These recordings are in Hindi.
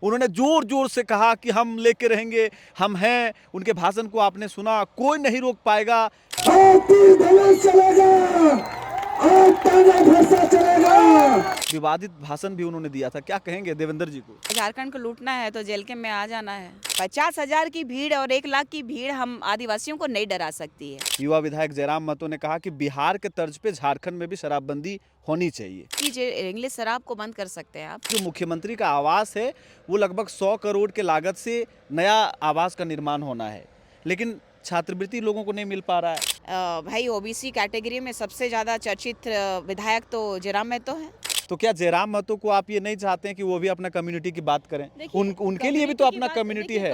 उन्होंने जोर जोर से कहा कि हम लेके रहेंगे, हम हैं। उनके भाषण को आपने सुना, कोई नहीं रोक पाएगा। विवादित भाषण भी उन्होंने दिया था। क्या कहेंगे देवेंद्र जी को? झारखंड को लूटना है तो जेल के में आ जाना है। 50,000 की भीड़ और 1 लाख की भीड़ हम आदिवासियों को नहीं डरा सकती है। युवा विधायक जयराम महतो ने कहा कि बिहार के तर्ज पे झारखंड में भी शराबबंदी होनी चाहिए। कि इंग्लिश शराब को बंद कर सकते हैं आप। जो मुख्यमंत्री का आवास है वो लगभग 100 करोड़ के लागत से नया आवास का निर्माण होना है, लेकिन छात्रवृत्ति लोगों को नहीं मिल पा रहा है। भाई ओबीसी कैटेगरी में सबसे ज्यादा चर्चित विधायक तो जयराम महतो है। तो क्या जयराम महतो को आप ये नहीं चाहते हैं कि वो भी अपना कम्युनिटी की बात करें? उनके लिए भी तो अपना कम्युनिटी है।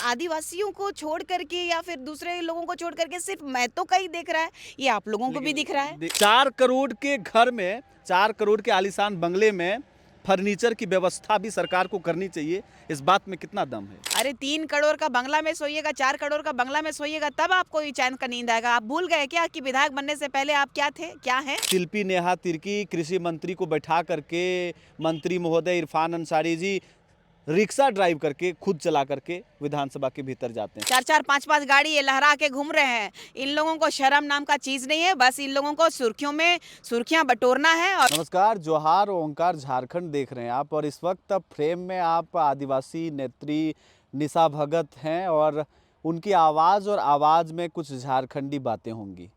आदिवासियों को छोड़ करके या फिर दूसरे लोगों को छोड़ करके सिर्फ महतो का ही दिख रहा है, ये आप लोगों को भी दिख रहा है। 4 करोड़ के घर में, 4 करोड़ के आलीशान बंगले में फर्नीचर की व्यवस्था भी सरकार को करनी चाहिए। इस बात में कितना दम है? अरे 3 करोड़ का बंगला में सोइएगा, 4 करोड़ का बंगला में सोइएगा, तब आपको ये चैन का नींद आएगा। आप भूल गए क्या कि विधायक बनने से पहले आप क्या थे, क्या हैं? शिल्पी नेहा तिर्की कृषि मंत्री को बैठा करके, मंत्री महोदय इरफान अंसारी जी रिक्शा ड्राइव करके, खुद चला करके विधानसभा के भीतर जाते हैं। 4-4, 5-5 गाड़ी ये लहरा के घूम रहे हैं। इन लोगों को शर्म नाम का चीज नहीं है, बस इन लोगों को सुर्खियों में सुर्खियां बटोरना है। और नमस्कार, जोहार ओंकार झारखंड देख रहे हैं आप, और इस वक्त फ्रेम में आप आदिवासी नेत्री निशा भगत हैं और उनकी आवाज़ और आवाज़ में कुछ झारखंडी बातें होंगी।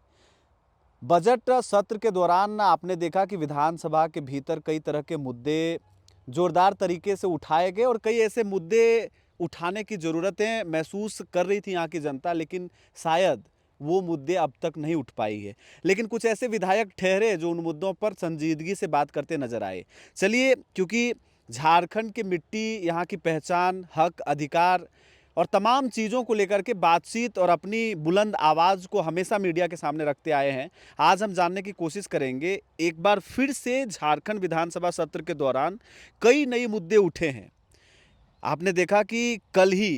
बजट सत्र के दौरान आपने देखा कि विधानसभा के भीतर कई तरह के मुद्दे जोरदार तरीके से उठाए गए और कई ऐसे मुद्दे उठाने की ज़रूरतें महसूस कर रही थी यहाँ की जनता, लेकिन शायद वो मुद्दे अब तक नहीं उठ पाई है। लेकिन कुछ ऐसे विधायक ठहरे जो उन मुद्दों पर संजीदगी से बात करते नजर आए। चलिए, क्योंकि झारखंड की मिट्टी, यहाँ की पहचान, हक, अधिकार और तमाम चीज़ों को लेकर के बातचीत और अपनी बुलंद आवाज़ को हमेशा मीडिया के सामने रखते आए हैं, आज हम जानने की कोशिश करेंगे एक बार फिर से झारखंड विधानसभा सत्र के दौरान कई नए मुद्दे उठे हैं। आपने देखा कि कल ही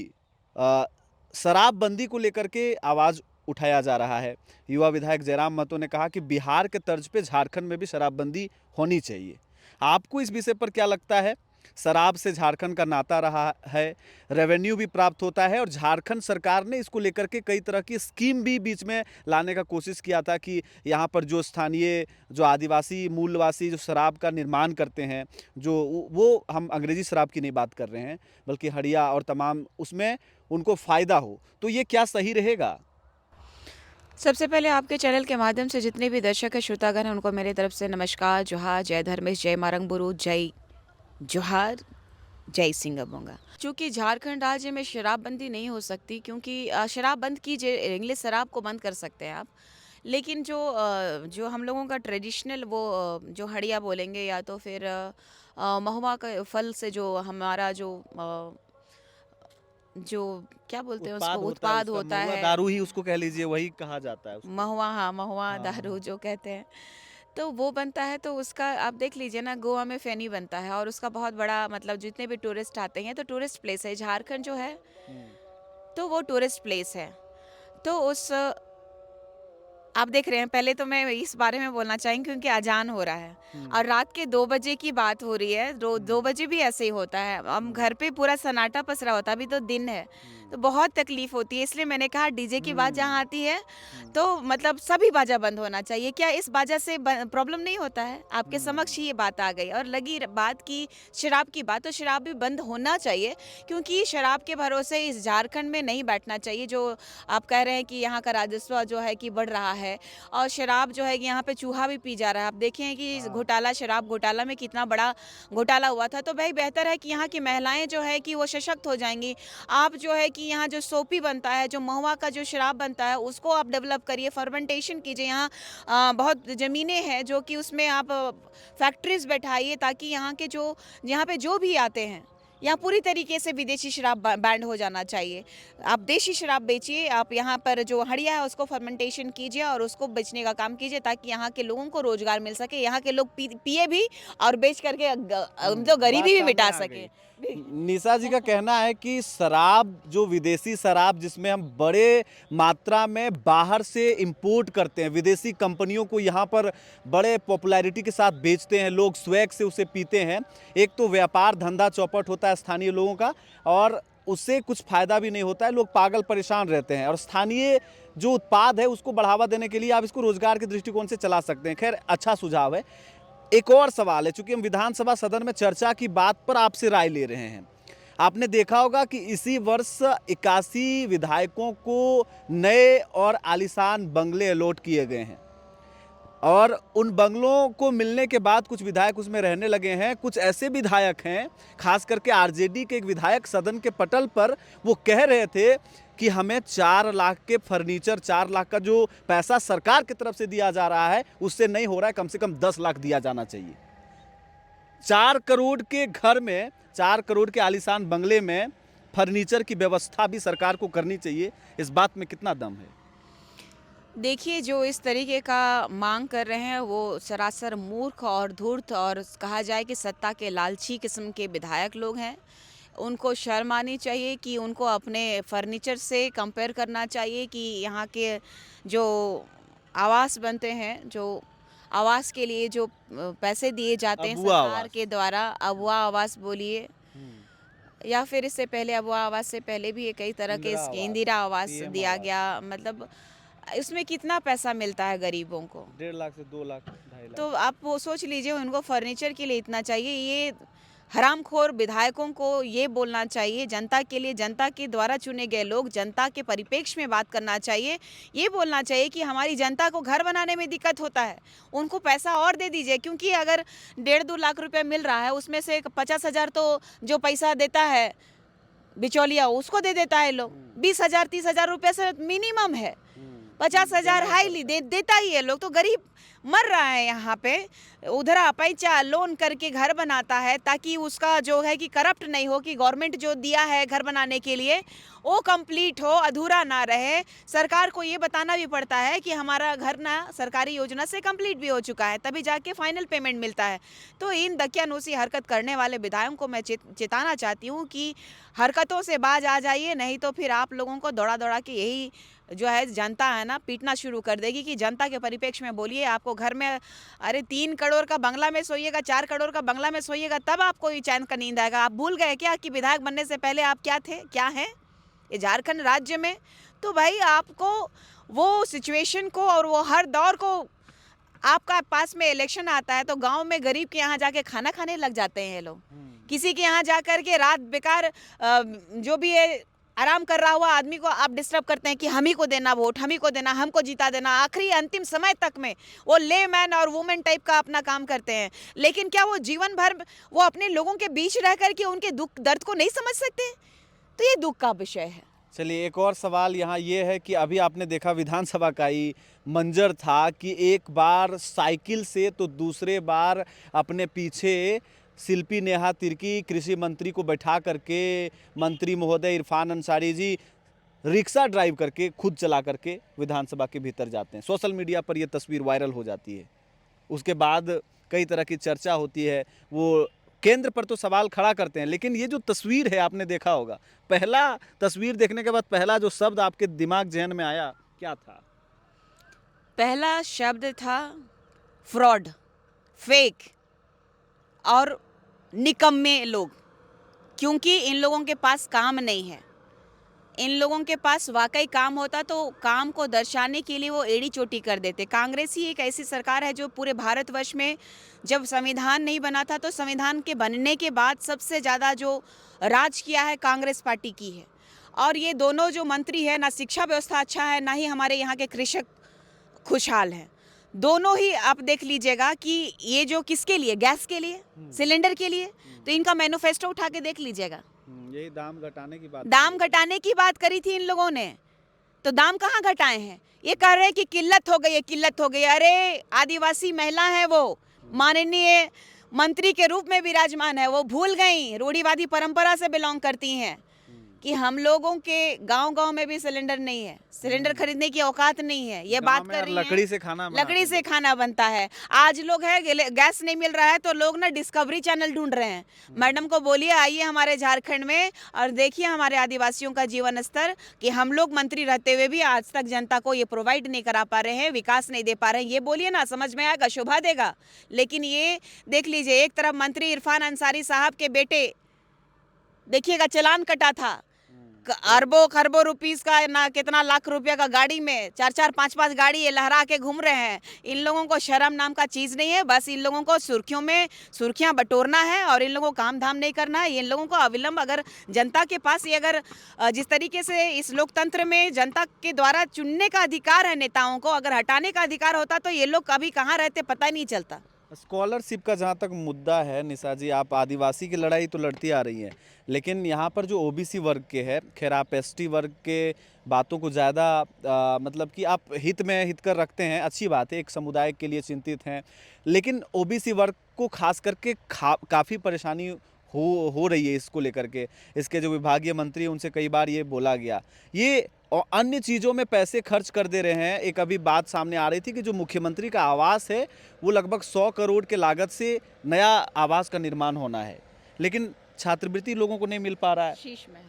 शराबबंदी को लेकर के आवाज़ उठाया जा रहा है। युवा विधायक जयराम महतो ने कहा कि बिहार के तर्ज पे झारखंड में भी शराबबंदी होनी चाहिए। आपको इस विषय पर क्या लगता है? शराब से झारखंड का नाता रहा है, रेवेन्यू भी प्राप्त होता है और झारखंड सरकार ने इसको लेकर के कई तरह की स्कीम भी बीच में लाने का कोशिश किया था कि यहाँ पर जो स्थानीय, जो आदिवासी मूलवासी जो शराब का निर्माण करते हैं, जो वो हम अंग्रेजी शराब की नहीं बात कर रहे हैं बल्कि हड़िया और तमाम, उसमें उनको फ़ायदा हो, तो ये क्या सही रहेगा? सबसे पहले आपके चैनल के माध्यम से जितने भी दर्शक है, श्रोतागण हैं, उनको मेरी तरफ से नमस्कार, जोहार, जय धर्मेश, जय मारंगबुरु, जय जोहार, जय सिंगबोंगा। चूँकि झारखंड राज्य में शराबबंदी नहीं हो सकती, क्योंकि शराब बंद कीजिए, इंग्लिश शराब को बंद कर सकते हैं आप, लेकिन जो हम लोगों का ट्रेडिशनल वो जो हड़िया बोलेंगे या तो फिर महुआ का फल से जो हमारा जो क्या बोलते हैं उसको, उत्पाद होता है, दारू ही उसको कह लीजिए, वही कहा जाता है उसको। महुआ, हाँ महुआ दारू जो कहते हैं, तो वो बनता है। तो उसका आप देख लीजिए ना, गोवा में फेनी बनता है और उसका बहुत बड़ा मतलब जितने भी टूरिस्ट आते हैं, तो टूरिस्ट प्लेस है झारखंड जो है, तो वो टूरिस्ट प्लेस है। तो उस आप देख रहे हैं, पहले तो मैं इस बारे में बोलना चाहेंगे क्योंकि अजान हो रहा है और रात के 2 बजे की बात हो रही है। 2 बजे भी ऐसे ही होता है, हम घर पे पूरा सन्नाटा पसरा होता है, अभी तो दिन है, तो बहुत तकलीफ होती है। इसलिए मैंने कहा डीजे की बात जहाँ आती है तो मतलब सभी बाजा बंद होना चाहिए। क्या इस बाजा से प्रॉब्लम नहीं होता है? आपके समक्ष ही ये बात आ गई। और लगी बात की शराब की बात, तो शराब भी बंद होना चाहिए, क्योंकि शराब के भरोसे इस झारखंड में नहीं बैठना चाहिए। जो आप कह रहे हैं कि यहाँ का राजस्व जो है कि बढ़ रहा है और शराब जो है कि यहाँ पे चूहा भी पी जा रहा है। आप देखें कि इस घोटाला, शराब घोटाला में कितना बड़ा घोटाला हुआ था। तो भाई बेहतर है कि यहाँ की महिलाएं जो है कि वो सशक्त हो जाएंगी। आप जो है कि यहाँ जो सोपी बनता है, जो महुआ का जो शराब बनता है, उसको आप डेवलप करिए, फर्मेंटेशन कीजिए। यहाँ बहुत ज़मीनें हैं जो कि उसमें आप फैक्ट्रीज बैठाइए, ताकि यहाँ पे जो भी आते हैं, यहाँ पूरी तरीके से विदेशी शराब बैंड हो जाना चाहिए। आप देशी शराब बेचिए, आप यहाँ पर जो हड़िया है उसको फर्मेंटेशन कीजिए और उसको बेचने का काम कीजिए, ताकि यहाँ के लोगों को रोजगार मिल सके, यहाँ के लोग पिए भी और बेच करके जो गरीबी भी मिटा सके। निशा जी का कहना है कि शराब, जो विदेशी शराब जिसमें हम बड़े मात्रा में बाहर से इंपोर्ट करते हैं, विदेशी कंपनियों को यहाँ पर बड़े पॉपुलैरिटी के साथ बेचते हैं, लोग स्वैग से उसे पीते हैं। एक तो व्यापार धंधा चौपट होता है है स्थानीय लोगों का, और उससे कुछ फ़ायदा भी नहीं होता है, लोग पागल परेशान रहते हैं। और स्थानीय जो उत्पाद है उसको बढ़ावा देने के लिए आप इसको रोजगार के दृष्टिकोण से चला सकते हैं। खैर, अच्छा सुझाव है। एक और सवाल है, चूंकि हम विधानसभा सदन में चर्चा की बात पर आपसे राय ले रहे हैं। आपने देखा होगा कि इसी वर्ष 81 विधायकों को नए और आलीशान बंगले अलॉट किए गए हैं, और उन बंगलों को मिलने के बाद कुछ विधायक उसमें रहने लगे हैं। कुछ ऐसे विधायक हैं, खास करके आरजेडी के एक विधायक सदन के पटल पर वो कह रहे थे कि हमें 4 लाख के फर्नीचर, 4 लाख का जो पैसा सरकार की तरफ से दिया जा रहा है उससे नहीं हो रहा है, कम से कम 10 लाख दिया जाना चाहिए। 4 करोड़ के घर में, 4 करोड़ के आलीशान बंगले में फर्नीचर की व्यवस्था भी सरकार को करनी चाहिए। इस बात में कितना दम है? देखिए, जो इस तरीके का मांग कर रहे हैं वो सरासर मूर्ख और धूर्त और कहा जाए कि सत्ता के लालची किस्म के विधायक लोग हैं। उनको शर्म आनी चाहिए कि उनको अपने फर्नीचर से कंपेयर करना चाहिए कि यहाँ के जो आवास बनते हैं, जो आवास के लिए जो पैसे दिए जाते हैं अबुआ सरकार आवास। के द्वारा, अबुआ आवास बोलिए, या फिर इससे पहले अबुआ आवास से पहले भी कई तरह के इंदिरा आवास, इंदिरा आवास पीएम दिया आवास। गया। मतलब इसमें कितना पैसा मिलता है गरीबों को? 1.5 लाख से 2 लाख, 2.5 लाख। तो आप वो सोच लीजिए, उनको फर्नीचर के लिए इतना चाहिए। ये हरामखोर विधायकों को ये बोलना चाहिए, जनता के लिए, जनता के द्वारा चुने गए लोग, जनता के परिप्रेक्ष्य में बात करना चाहिए। ये बोलना चाहिए कि हमारी जनता को घर बनाने में दिक्कत होता है, उनको पैसा और दे दीजिए। क्योंकि अगर 1.5-2 लाख रुपए मिल रहा है, उसमें से 50,000 तो जो पैसा देता है बिचौलिया उसको दे देता है लोग। 20,000 30,000 रुपये से मिनिमम है, 50,000 हाईली देता ही है लोग। तो गरीब मर रहा है यहाँ पे, उधरा पैसा लोन करके घर बनाता है ताकि उसका जो है कि करप्ट नहीं हो, कि गवर्नमेंट जो दिया है घर बनाने के लिए वो कंप्लीट हो, अधूरा ना रहे। सरकार को ये बताना भी पड़ता है कि हमारा घर ना सरकारी योजना से कंप्लीट भी हो चुका है, तभी जाके फाइनल पेमेंट मिलता है। तो इन दकियानूसी हरकत करने वाले विधायकों को मैं चेताना चाहती हूँ कि हरकतों से बाज आ जाइए, नहीं तो फिर आप लोगों को दौड़ा दौड़ा के यही जो है जनता है ना पीटना शुरू कर देगी। कि जनता के परिप्रेक्ष्य में बोलिए, आपको घर में अरे 3 करोड़ का बंगला में सोइएगा, 4 करोड़ का बंगला में सोइएगा, तब आपको ये चैन का नींद आएगा। आप भूल गए क्या कि विधायक बनने से पहले आप क्या थे, क्या हैं ये झारखंड राज्य में? तो भाई आपको वो सिचुएशन को और वो हर दौर को, आपका पास में इलेक्शन आता है तो गांव में गरीब के यहाँ जाके खाना खाने लग जाते हैं ये लोग। किसी के यहाँ जा कर के रात बेकार जो भी है आराम कर रहा हुआ आदमी को आप डिस्टर्ब करते हैं कि हम ही को देना वोट, हम ही को देना, हमको जिता देना। आखिरी अंतिम समय तक में वो ले मैन और वुमेन टाइप का अपना काम करते हैं, लेकिन क्या वो जीवन भर वो अपने लोगों के बीच रह कर के उनके दुख दर्द को नहीं समझ सकते? तो ये दुख का विषय है। चलिए, एक और सवाल यहाँ ये है कि अभी आपने देखा विधानसभा का ही मंजर था कि एक बार साइकिल से तो दूसरे बार अपने पीछे शिल्पी नेहा तिर्की कृषि मंत्री को बैठा करके मंत्री महोदय इरफान अंसारी जी रिक्शा ड्राइव करके खुद चला करके विधानसभा के भीतर जाते हैं। सोशल मीडिया पर यह तस्वीर वायरल हो जाती है। उसके बाद कई तरह की चर्चा होती है, वो केंद्र पर तो सवाल खड़ा करते हैं। लेकिन ये जो तस्वीर है, आपने देखा होगा, पहला तस्वीर देखने के बाद पहला जो शब्द आपके दिमाग जहन में आया क्या था? पहला शब्द था फ्रॉड, फेक और निकम्मे लोग। क्योंकि इन लोगों के पास काम नहीं है। इन लोगों के पास वाकई काम होता तो काम को दर्शाने के लिए वो एड़ी चोटी कर देते। कांग्रेस ही एक ऐसी सरकार है जो पूरे भारतवर्ष में, जब संविधान नहीं बना था तो संविधान के बनने के बाद सबसे ज़्यादा जो राज किया है कांग्रेस पार्टी की है। और ये दोनों जो मंत्री है, ना शिक्षा व्यवस्था अच्छा है, ना ही हमारे यहाँ के कृषक खुशहाल हैं। दोनों ही आप देख लीजिएगा कि ये जो किसके लिए, गैस के लिए, सिलेंडर के लिए, तो इनका मैनिफेस्टो उठा के देख लीजिएगा। यही दाम घटाने की बात करी थी इन लोगों ने, तो दाम कहाँ घटाए हैं? ये कह रहे हैं कि किल्लत हो गई है, किल्लत हो गई है। अरे आदिवासी महिला है, वो माननीय मंत्री के रूप में विराजमान है, वो भूल गई, रूढ़िवादी परंपरा से बिलोंग करती हैं कि हम लोगों के गांव-गांव में भी सिलेंडर नहीं है, सिलेंडर खरीदने की औकात नहीं है। ये बात कर रही हैं, लकड़ी से खाना बनता है। आज लोग है गैस नहीं मिल रहा है तो लोग ना डिस्कवरी चैनल ढूंढ रहे हैं। मैडम को बोलिए आइए हमारे झारखंड में और देखिए हमारे आदिवासियों का जीवन स्तर, कि हम लोग मंत्री रहते हुए भी आज तक जनता को ये प्रोवाइड नहीं करा पा रहे हैं, विकास नहीं दे पा रहे हैं। ये बोलिए ना, समझ में आएगा, शोभा देगा। लेकिन ये देख लीजिए, एक तरफ मंत्री इरफान अंसारी साहब के बेटे देखिएगा चालान कटा था अरबों खरबों रुपीस का, ना कितना लाख रुपया का गाड़ी में 4-4 5-5 गाड़ी ये लहरा के घूम रहे हैं। इन लोगों को शर्म नाम का चीज़ नहीं है, बस इन लोगों को सुर्खियों में सुर्खियां बटोरना है और इन लोगों को काम धाम नहीं करना है। इन लोगों को अविलंब अगर जनता के पास ये अगर जिस तरीके से इस लोकतंत्र में जनता के द्वारा चुनने का अधिकार है नेताओं को, अगर हटाने का अधिकार होता तो ये लोग कभी कहाँ रहते पता ही नहीं चलता। स्कॉलरशिप का जहाँ तक मुद्दा है निशा जी, आप आदिवासी की लड़ाई तो लड़ती आ रही हैं, लेकिन यहाँ पर जो ओबीसी वर्ग के है, खैर आप एसटी वर्ग के बातों को ज़्यादा मतलब कि आप हित में हित कर रखते हैं, अच्छी बात है, एक समुदाय के लिए चिंतित हैं, लेकिन ओबीसी वर्ग को खास करके काफ़ी परेशानी हो रही है इसको लेकर के। इसके जो विभागीय मंत्री हैं उनसे कई बार ये बोला गया, ये और अन्य चीज़ों में पैसे खर्च कर दे रहे हैं। एक अभी बात सामने आ रही थी कि जो मुख्यमंत्री का आवास है वो लगभग 100 करोड़ के लागत से नया आवास का निर्माण होना है, लेकिन छात्रवृत्ति लोगों को नहीं मिल पा रहा है। शीश में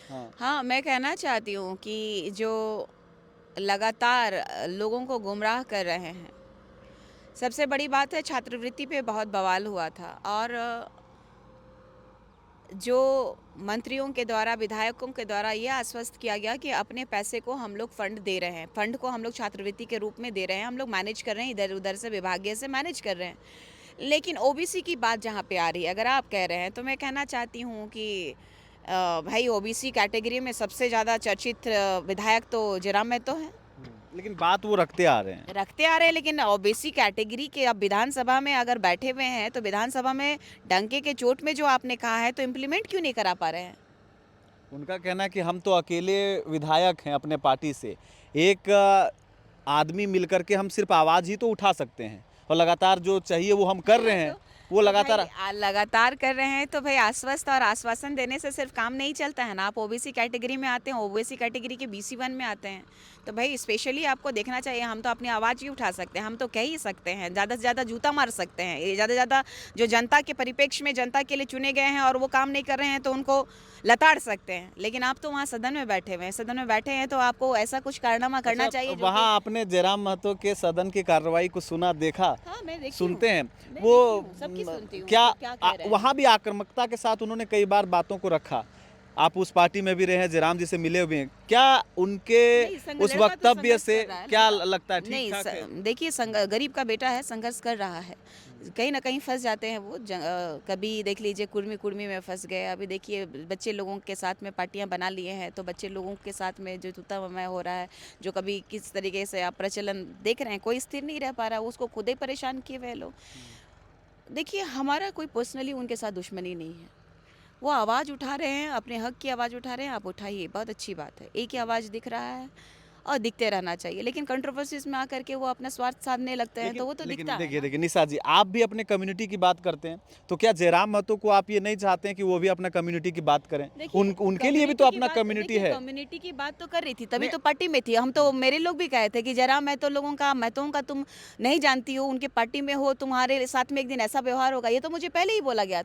हाँ, हाँ, मैं कहना चाहती हूँ कि जो लगातार लोगों को गुमराह कर रहे हैं, सबसे बड़ी बात है छात्रवृत्ति पे बहुत बवाल हुआ था और जो मंत्रियों के द्वारा विधायकों के द्वारा ये आश्वस्त किया गया कि अपने पैसे को हम लोग फंड दे रहे हैं, फंड को हम लोग छात्रवृत्ति के रूप में दे रहे हैं, हम लोग मैनेज कर रहे हैं, इधर उधर से विभागीय से मैनेज कर रहे हैं। लेकिन ओबीसी की बात जहाँ पे आ रही है, अगर आप कह रहे हैं तो मैं कहना चाहती हूँ कि भाई ओबीसी कैटेगरी में सबसे ज़्यादा चर्चित विधायक तो जयराम महतो हैं, लेकिन बात वो रखते आ रहे हैं। लेकिन ओबीसी कैटेगरी के अब विधानसभा में अगर बैठे हुए हैं तो विधानसभा में डंके के चोट में जो आपने कहा है तो इम्प्लीमेंट क्यों नहीं करा पा रहे हैं? उनका कहना है कि हम तो अकेले विधायक हैं अपने पार्टी से, एक आदमी मिलकर के हम सिर्फ आवाज़ ही तो उठा सकते हैं, और लगातार जो चाहिए वो हम कर रहे हैं, वो लगातार लगातार कर रहे हैं। तो भाई आश्वस्त और आश्वासन देने से सिर्फ काम नहीं चलता है ना। आप ओबीसी कैटेगरी में आते हैं, ओबीसी कैटेगरी के BC1 में आते हैं, तो भाई स्पेशली आपको देखना चाहिए। हम तो अपनी आवाज़ ही उठा सकते हैं, हम तो कह ही सकते हैं, ज़्यादा से ज़्यादा जूता मार सकते हैं। ये ज़्यादा से ज़्यादा जो जनता के परिप्रेक्ष्य में जनता के लिए चुने गए हैं और वो काम नहीं कर रहे हैं तो उनको लताड़ सकते हैं। लेकिन आप तो वहाँ सदन में बैठे हुए हैं, सदन में बैठे हैं तो आपको ऐसा कुछ कारनामा करना चाहिए। वहाँ आपने जयराम महतो के सदन की कार्रवाई को सुना, देखा? हाँ, मैं देखती सुनते हैं मैं वो देखती हूँ, सबकी सुनती हूँ, क्या, क्या कह रहे हैं। वहाँ भी आक्रामकता के साथ उन्होंने कई बार बातों को रखा। आप उस पार्टी में भी रहे हैं, जयराम जी से मिले हुए हैं, क्या उनके उस वक्तव्य से क्या लगता है? ठीक ठाक है? देखिए, गरीब का बेटा है, संघर्ष कर रहा है, कहीं ना कहीं फंस जाते हैं वो। कभी देख लीजिए कुर्मी में फंस गए, अभी देखिए बच्चे लोगों के साथ में पार्टियां बना लिए हैं, तो बच्चे लोगों के साथ में जो तूता हो रहा है, जो कभी किस तरीके से आप प्रचलन देख रहे हैं, कोई स्थिर नहीं रह पा रहा, उसको खुद ही परेशान किए हुए लोग। देखिए, हमारा कोई पर्सनली उनके साथ दुश्मनी नहीं है, वो आवाज़ उठा रहे हैं, अपने हक की आवाज़ उठा रहे हैं, आप उठाइए, बहुत अच्छी बात है। एक ही आवाज़ दिख रहा है और दिखते रहना चाहिए, लेकिन कंट्रोवर्सीज में आकर के वो अपना स्वार्थ साधने लगते हैं तो वो तो दिखता है ना। देखिए निशा जी, आप भी अपने कम्युनिटी की बात करते हैं, तो क्या जयराम महतो को आप ये नहीं चाहते हैं कि वो भी अपना कम्युनिटी की बात करें? उनके लिए भी तो अपना कम्युनिटी है। कम्युनिटी की बात तो कर रही थी, तभी तो पार्टी में थी। हम तो, मेरे लोग भी कहे थे कि जयराम महतो लोगों का, महतों का तुम नहीं जानती हो, उनके पार्टी में हो, तुम्हारे साथ में एक दिन ऐसा व्यवहार होगा, ये तो मुझे पहले ही बोला गया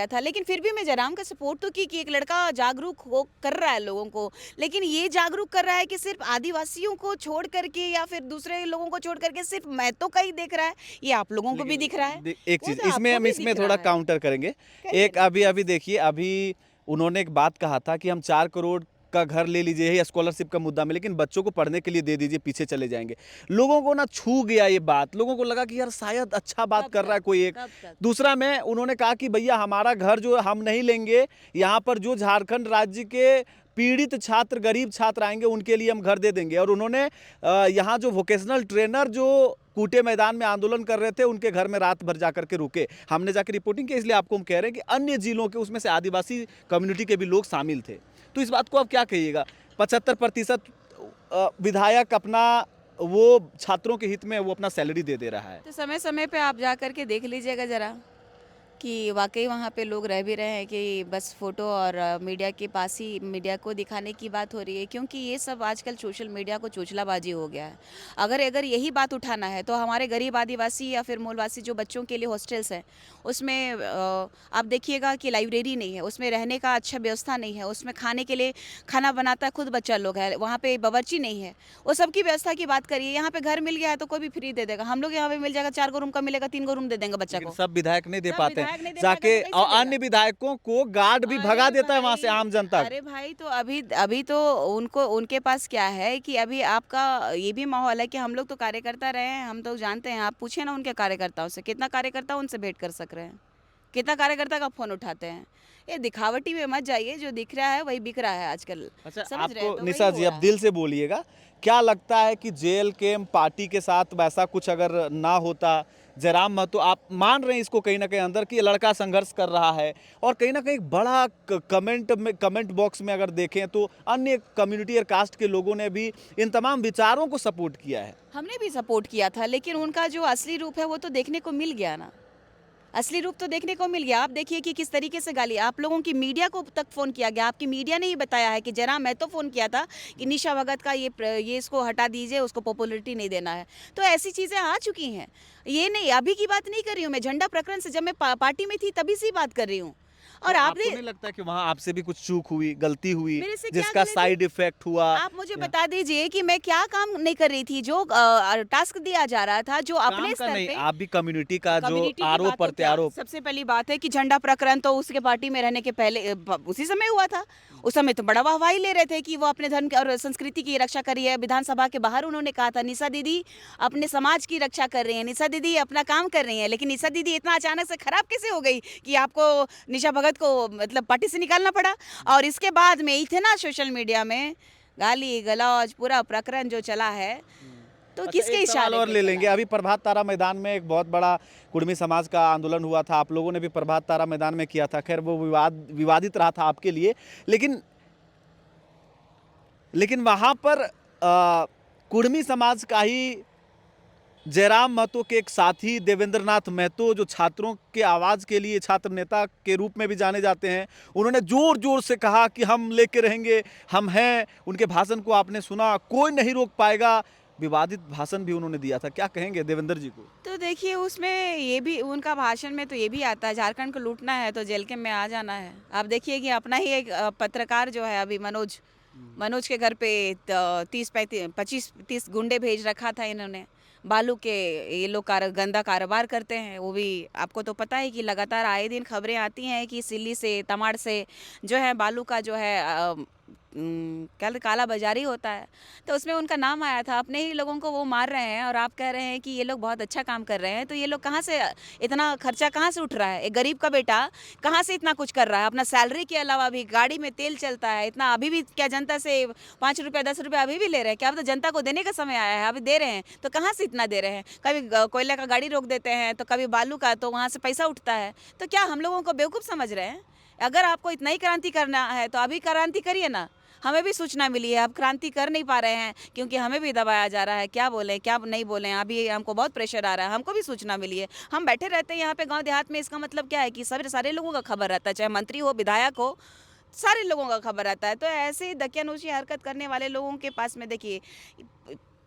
था। लेकिन फिर भी मैं जयराम का सपोर्ट तो की कि एक लड़का जागरूक हो कर रहा है लोगों को, लेकिन ये जागरूक कर रहा है कि सिर्फ आदिवासियों को छोड़ करके या फिर दूसरे लोगों को छोड़ करके सिर्फ महतो का ही देख रहा है, ये आप लोगों को भी दिख रहा है। एक चीज इसमें हम थोड़ा काउंटर करेंगे। एक अभी देखिए, अभी उन्होंने एक बात कहा था कि हम 4 करोड़ का घर ले लीजिए, या स्कॉलरशिप का मुद्दा में, लेकिन बच्चों को पढ़ने के लिए दे दीजिए, पीछे चले जाएंगे। लोगों को ना छू गया ये बात, लोगों को लगा कि यार शायद अच्छा बात कर रहा है कोई एक। दूसरा में उन्होंने कहा कि भैया हमारा घर जो हम नहीं लेंगे, यहाँ पर जो झारखंड राज्य के पीड़ित छात्र, गरीब छात्र आएंगे उनके लिए हम घर दे देंगे। और उन्होंने यहाँ जो वोकेशनल ट्रेनर जो कूटे मैदान में आंदोलन कर रहे थे, उनके घर में रात भर जाकर के रुके, हमने जाकर रिपोर्टिंग की। इसलिए आपको हम कह रहे हैं कि अन्य जिलों के, उसमें से आदिवासी कम्युनिटी के भी लोग शामिल थे। तो इस बात को आप क्या कहिएगा? 75% विधायक अपना वो छात्रों के हित में वो अपना सैलरी दे रहा है। तो समय समय पे आप जा करके देख लीजिएगा जरा कि वाकई वहाँ पे लोग रह भी रहे हैं कि बस फ़ोटो और मीडिया के पास ही मीडिया को दिखाने की बात हो रही है, क्योंकि ये सब आजकल सोशल मीडिया को चोचलाबाजी हो गया है। अगर यही बात उठाना है तो हमारे गरीब आदिवासी या फिर मूलवासी जो बच्चों के लिए हॉस्टल्स हैं, उसमें आप देखिएगा कि लाइब्रेरी नहीं है, उसमें रहने का अच्छा व्यवस्था नहीं है, उसमें खाने के लिए खाना बनाता है खुद बच्चा लोग है, वहाँ पे बावर्ची नहीं है, वो सबकी व्यवस्था की बात करिए। यहाँ पे घर मिल गया है तो कोई भी फ्री दे देगा, हम लोग यहाँ पे मिल जाएगा, 4 गो रूम का मिलेगा, 3 गो रूम दे देंगे बच्चा को। सब विधायक नहीं दे पाते हैं। विधायक नहीं दे जाके, पाएगा तो कैसे और देगा? अन्य विधायकों को गार्ड भी भगा अरे देता है वहां से भाई, आम जनता। अरे भाई, तो अभी अभी तो उनको उनके पास क्या है कि अभी आपका ये भी माहौल है कि हम लोग तो कार्यकर्ता रहे हैं, हम तो जानते हैं। आप पूछे ना उनके कार्यकर्ताओं से, कितना कार्यकर्ता उनसे भेंट कर सक रहे हैं, कितना कार्यकर्ता का फोन उठाते हैं। ये दिखावटी में मत जाइए, जो दिख रहा है वही बिक रहा है आजकल। अच्छा, समझ रहे हैं, आपको तो वही निशा हो जी अब रहा है। दिल से बोलिएगा, क्या लगता है कि जेल के पार्टी के साथ वैसा कुछ अगर ना होता, जयराम महतो, आप मान रहे हैं इसको कहीं ना कहीं अंदर कि ये लड़का संघर्ष कर रहा है, और कहीं ना कहीं बड़ा कमेंट बॉक्स में अगर देखें तो अन्य कम्युनिटी और कास्ट के लोगों ने भी इन तमाम विचारों को सपोर्ट किया है। हमने भी सपोर्ट किया था, लेकिन उनका जो असली रूप है वो तो देखने को मिल गया ना। असली रूप तो देखने को मिल गया। आप देखिए कि किस तरीके से गाली, आप लोगों की मीडिया को तक फ़ोन किया गया, आपकी मीडिया ने ही बताया है कि जयराम महतो फ़ोन किया था कि निशा भगत का ये इसको हटा दीजिए, उसको पॉपुलैरिटी नहीं देना है। तो ऐसी चीज़ें आ चुकी हैं। ये नहीं, अभी की बात नहीं कर रही हूँ मैं, झंडा प्रकरण से जब मैं पार्टी में थी तभी से बात कर रही हूँ। तो और आपको आपने नहीं लगता कि वहां आपसे भी कुछ चूक हुई, गलती हुई, मेरे से क्या जिसका गलती? साइड इफेक्ट हुआ? आप मुझे या बता दीजिए कि मैं क्या काम नहीं कर रही थी, जो टास्क दिया जा रहा था, जो काम अपने का स्तर नहीं, पे। आप भी कम्युनिटी का जो कम्युनिटी की आरोप बात तो क्या, प्रत्यारोप। सबसे पहली बात है कि झंडा प्रकरण तो उसके पार्टी में रहने के पहले उसी समय हुआ था। उस समय तो बड़ा वाहवाही ले रहे थे कि वो अपने धर्म और संस्कृति की रक्षा करी है। विधानसभा के बाहर उन्होंने कहा था, निशा दीदी अपने समाज की रक्षा कर रही हैं, निशा दीदी अपना काम कर रही हैं। लेकिन निशा दीदी इतना अचानक से खराब कैसे हो गई कि आपको निशा भगत को मतलब पार्टी से निकालना पड़ा? और इसके बाद में इतना सोशल मीडिया में गाली गलौज पूरा प्रकरण जो चला है, तो अच्छा, किसके एक सवाल इशारे और पे ले चला लेंगे। है? अभी प्रभात तारा मैदान में एक बहुत बड़ा कुर्मी समाज का आंदोलन हुआ था, आप लोगों ने भी प्रभात तारा मैदान में किया था। खैर वो विवादित रहा था आपके लिए, लेकिन वहां पर कुर्मी समाज का ही जयराम महतो के एक साथी देवेंद्र नाथ महतो, जो छात्रों के आवाज के लिए छात्र नेता के रूप में भी जाने जाते हैं, उन्होंने जोर जोर से कहा कि हम लेके रहेंगे, हम हैं। उनके भाषण को आपने सुना, कोई नहीं रोक पाएगा। विवादित भाषण भी उन्होंने दिया था, क्या कहेंगे देवेंद्र जी को? तो देखिए, उसमें ये भी उनका भाषण में तो ये भी आता है, झारखंड को लूटना है तो जेल के में आ जाना है। आप देखिए कि अपना ही एक पत्रकार जो है अभी मनोज, मनोज के घर पे 25-30 गुंडे भेज रखा था इन्होंने। बालू के ये लोग गंदा कारोबार करते हैं। वो भी आपको तो पता है कि लगातार आए दिन खबरें आती हैं कि सिल्ली से तमाड़ से जो है बालू का जो है कल काला बाजारी होता है। तो उसमें उनका नाम आया था। अपने ही लोगों को वो मार रहे हैं और आप कह रहे हैं कि ये लोग बहुत अच्छा काम कर रहे हैं। तो ये लोग कहाँ से इतना खर्चा कहाँ से उठ रहा है? एक गरीब का बेटा कहाँ से इतना कुछ कर रहा है? अपना सैलरी के अलावा भी गाड़ी में तेल चलता है इतना, अभी भी क्या जनता से 5 रुपये 10 रुपये अभी भी ले रहे हैं क्या? अब तो जनता को देने का समय आया है, अभी दे रहे हैं तो कहाँ से इतना दे रहे हैं? कभी कोयला का गाड़ी रोक देते हैं तो कभी बालू का, तो वहाँ से पैसा उठता है। तो क्या हम लोगों को बेवकूफ़ समझ रहे हैं? अगर आपको इतना ही क्रांति करना है तो अभी क्रांति करिए ना। हमें भी सूचना मिली है, अब क्रांति कर नहीं पा रहे हैं क्योंकि हमें भी दबाया जा रहा है, क्या बोलें क्या नहीं बोलें। अभी हमको बहुत प्रेशर आ रहा है, हमको भी सूचना मिली है। हम बैठे रहते हैं यहाँ पे गांव देहात में, इसका मतलब क्या है कि सारे लोगों का खबर रहता है, चाहे मंत्री हो विधायक हो, सारे लोगों का खबर रहता है। तो ऐसे ही दकियानूशी हरकत करने वाले लोगों के पास में देखिए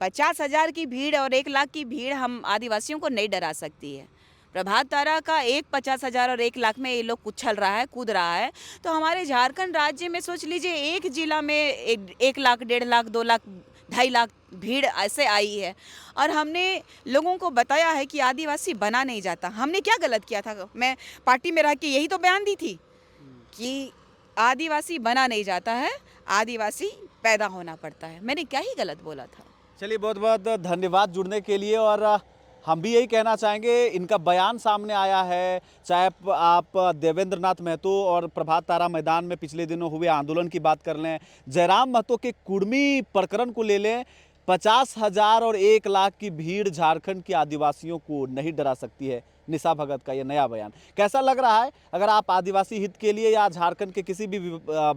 50,000 की भीड़ और 1 लाख की भीड़ हम आदिवासियों को नहीं डरा सकती है। प्रभात तारा का 50,000 और 1 लाख में ये लोग उछल रहा है, कूद रहा है। तो हमारे झारखंड राज्य में सोच लीजिए, एक जिला में 1 लाख 1.5 लाख 2 लाख 2.5 लाख भीड़ ऐसे आई है। और हमने लोगों को बताया है कि आदिवासी बना नहीं जाता। हमने क्या गलत किया था? मैं पार्टी में रह के यही तो बयान दी थी कि आदिवासी बना नहीं जाता है, आदिवासी पैदा होना पड़ता है। मैंने क्या ही गलत बोला था? चलिए, बहुत बहुत धन्यवाद जुड़ने के लिए। और हम भी यही कहना चाहेंगे, इनका बयान सामने आया है, चाहे आप देवेंद्र नाथ महतो और प्रभात तारा मैदान में पिछले दिनों हुए आंदोलन की बात कर लें, जयराम महतो के कुर्मी प्रकरण को ले लें, 50,000 और 1 लाख की भीड़ झारखंड के आदिवासियों को नहीं डरा सकती है। निशा भगत का ये नया बयान कैसा लग रहा है? अगर आप आदिवासी हित के लिए या झारखंड के किसी भी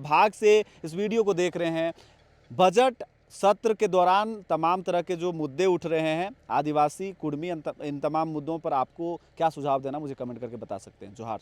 भाग से इस वीडियो को देख रहे हैं, बजट सत्र के दौरान तमाम तरह के जो मुद्दे उठ रहे हैं, आदिवासी, कुर्मी, इन तमाम मुद्दों पर आपको क्या सुझाव देना, मुझे कमेंट करके बता सकते हैं। जोहार।